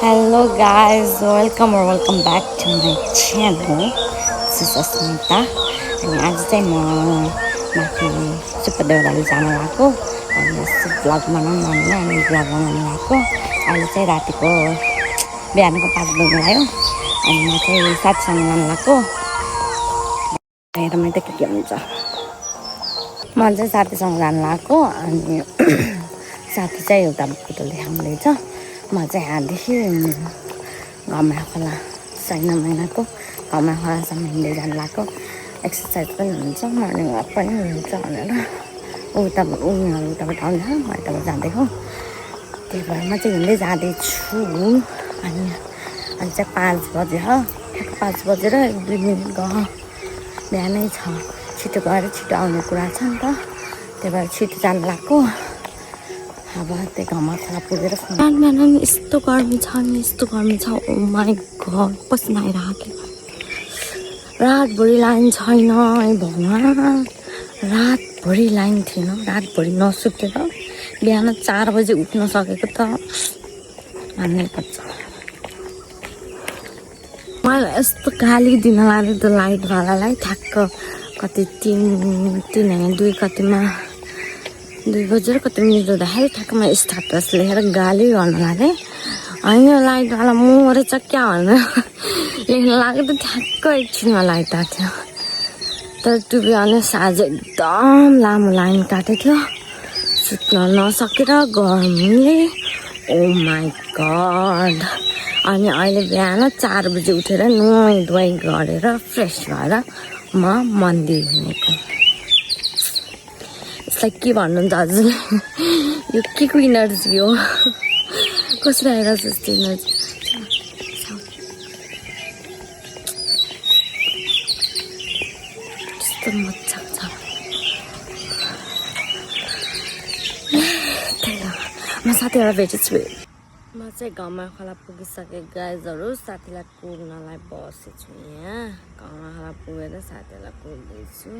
Hello guys, welcome back to my channel. This is Asmita. अनि आज चाहिँ म माथि सुपदेउराली जान लागेको अनि यस्तो भ्लग बनाउनु भनेर अनि भ्लग बनाउनु लागेको। अहिले चाहिँ रातिको बिहानको 5 बज्नु आयो अनि म चाहिँ साथीसँग जान लागेको। हेरौँ त के हुन्छ। म चाहिँ साथीसँग जान लागेको अनि साथी चाहिँ एउटा फोटो देखाउँदैछ। म चाहिँ यहाँदेखि घरमा खोला छैन महिनाको घरमा खोलासम्म हिँड्दै जानु लागेको। एक्सर्साइज पनि हुन्छ मर्निङ वाक पनि हुन्छ भनेर उनीहरू उताबाट आउँछ म यताबाट जाँदैछु। त्यही भएर म चाहिँ हिँड्दै जाँदैछु अनि अहिले चाहिँ 5 बजे हो। 5 बजेर 1-2 मिनट गयो बिहानै छ। छिटो गएर छिटो आउने कुरा छ नि त, त्यही भएर छिटो जानु लागेको। अब त्यही घरमा खोला पुगेर बिहान यस्तो गर्मी छ नि, यस्तो गर्मी छ। ओ माई गड, पसिना आइरहेको। रातभरि लाइन छैन भगवान्, रातभरि लाइन थिएन, रातभरि नसुतेर बिहान 4 बजे उठ्न सकेको त भन्नै पर्छ। मलाई यस्तो गाली दिन लाग्यो त लाइटवालालाई। ठ्याक्क कति 3 कतिमा 2 बजेर कति मिनट हुँदाखेरि ठ्याक्कमा स्टाटस लेखेर गाली गर्नु लाग्यो। होइन लाइटवाला मरेछ क्या भनेर लेख्न लाग्यो त ठ्याक्क एकछिनमा लाइट आएको थियो। तर टु बी अनेस्ट आज एकदम लामो लाइन काटेको थियो, सुत्न नसकेर गर्मीले। ओ माई गड। अनि अहिले बिहान 4 बजे उठेर नुहाई धुवाई गरेर फ्रेस भएर म मन्दिर हिँडेको। यसलाई के भन्नुहुन्छ हजुरले? यो के को इनर्जी हो? कसरी आइरहेको छ यस्तो इनर्जी? त्यस्तो मजा छ। म साथीहरूलाई भेटेछु। म चाहिँ घरमा खोला पुगिसकेँ गाइजहरू। साथीलाई कुर्नलाई बसेछु यहाँ। घरमा खोला पुगेर साथीहरूलाई कुर्दैछु।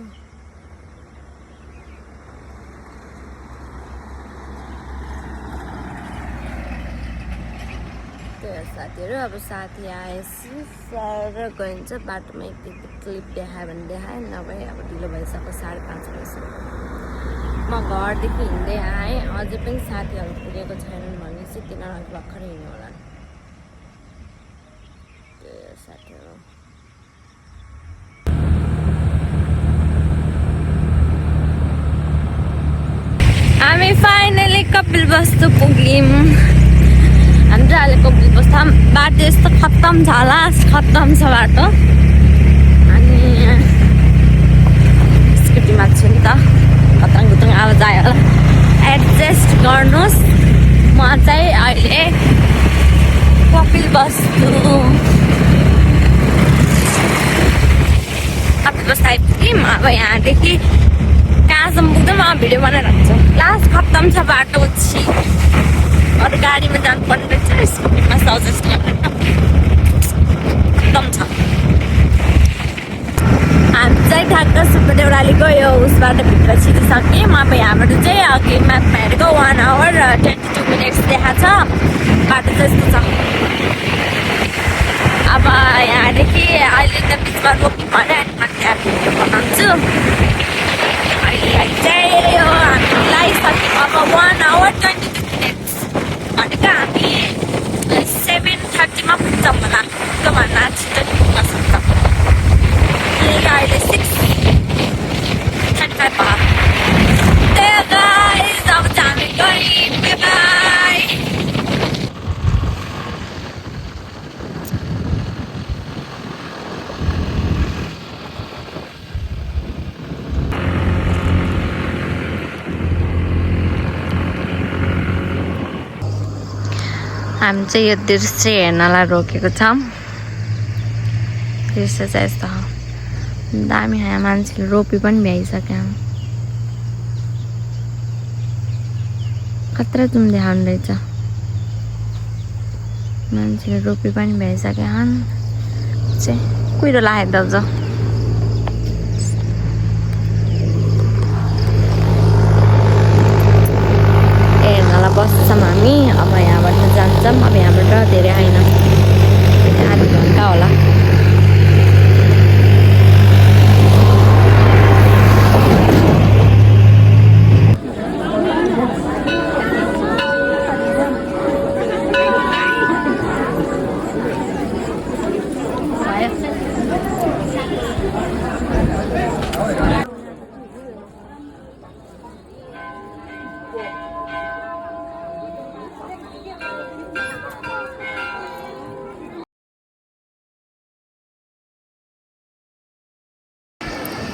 साथीहरू अब साथी आएपछि सर गइन्छ। बाटोमा एक क्लिप देखायो भने देखाएँ, नभए अब ढिलो भइसक्यो। 5:30 भइसक्यो। म घरदेखि हिँड्दै आएँ, अझै पनि साथीहरू पुगेको छैनन् भनेपछि तिनीहरू भर्खरै हिँड्यो होला। साथीहरू हामी फाइनली कपिलवस्तु पुग्यौँ। हाम्रो अहिले कपिलवस्तु बाटो यस्तो खत्तम छ, लास्ट खत्तम छ बाटो। अनि स्कुटीमा छु नि त, खतङ खुतङ आवाज आयो होला, एडजस्ट गर्नुहोस्। म चाहिँ अहिले कपिलवस्तु आइपुग्यौँ। अब यहाँदेखि कहाँसम्म पुग्दा म भिडियो बनाइरहेको छु। लास्ट खत्तम छ बाटो छि। अरू गाडीमा जानुपर्ने रहेछ, स्कुटीमा सजेस्ट खत्तम छ। हामी चाहिँ ठ्याक्क सुपदेउरालीको यो उसबाट भित्र छिरिसकेँ। म अब यहाँबाट चाहिँ अघि म्यापमा हेरेको 1 hour 22 minutes देखाएको छ। बाटो चाहिँ यस्तो छ। अब यहाँदेखि अहिले त बिचमा रोक्नु पऱ्यो, अनि म त्यहाँ भिडियो बनाउँछु। अहिले चाहिँ यो हामी लगाइसक्यौँ। अब 1 hour 22 minutes भनेको हामी 7:30मा पुग्छौँ होला। त्योभन्दा छिटो पुग्न सक्छौँ। अहिले 6:35 भयो। त्यही गाइस, अब चाहिँ हामी गयौँ। By by. हामी चाहिँ यो दृश्य हेर्नलाई रोकेको छौँ। दृश्य चाहिँ यस्तो दामी यहाँ मान्छेले रोपी पनि भ्याइसक्यो। खतरा जुम देखाउनु रहेछ। मान्छेले रोपी पनि भ्याइसक्यो। चाहिँ कुहिरो लाग्यो दाजु। हेर्नलाई बस्छौँ हामी। अब यहाँबाट जान्छौँ अब यहाँबाट धेरै होइन आधी घन्टा होला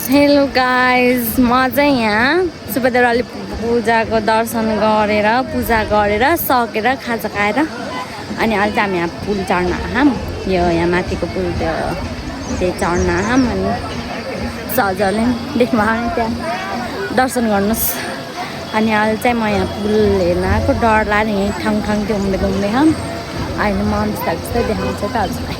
हेलो गाइज म चाहिँ यहाँ सुभद्राली पूजाको दर्शन गरेर पूजा गरेर सकेर खाजा खाएर अनि अहिले चाहिँ हामी यहाँ पुल चढ्न आयौँ यो यहाँ माथिको पुल त्यो चढ्न आयौँ अनि सजाले देख्नु भयो त्यहाँ दर्शन गर्नुहोस् अनि अहिले चाहिँ म यहाँ पुल हेर्न आएको डर लाग्यो यहीँ ठाउँ ठाउँ त्यो घुम्दै अहिले म त्यस्तै देखाउँछ त हजुरलाई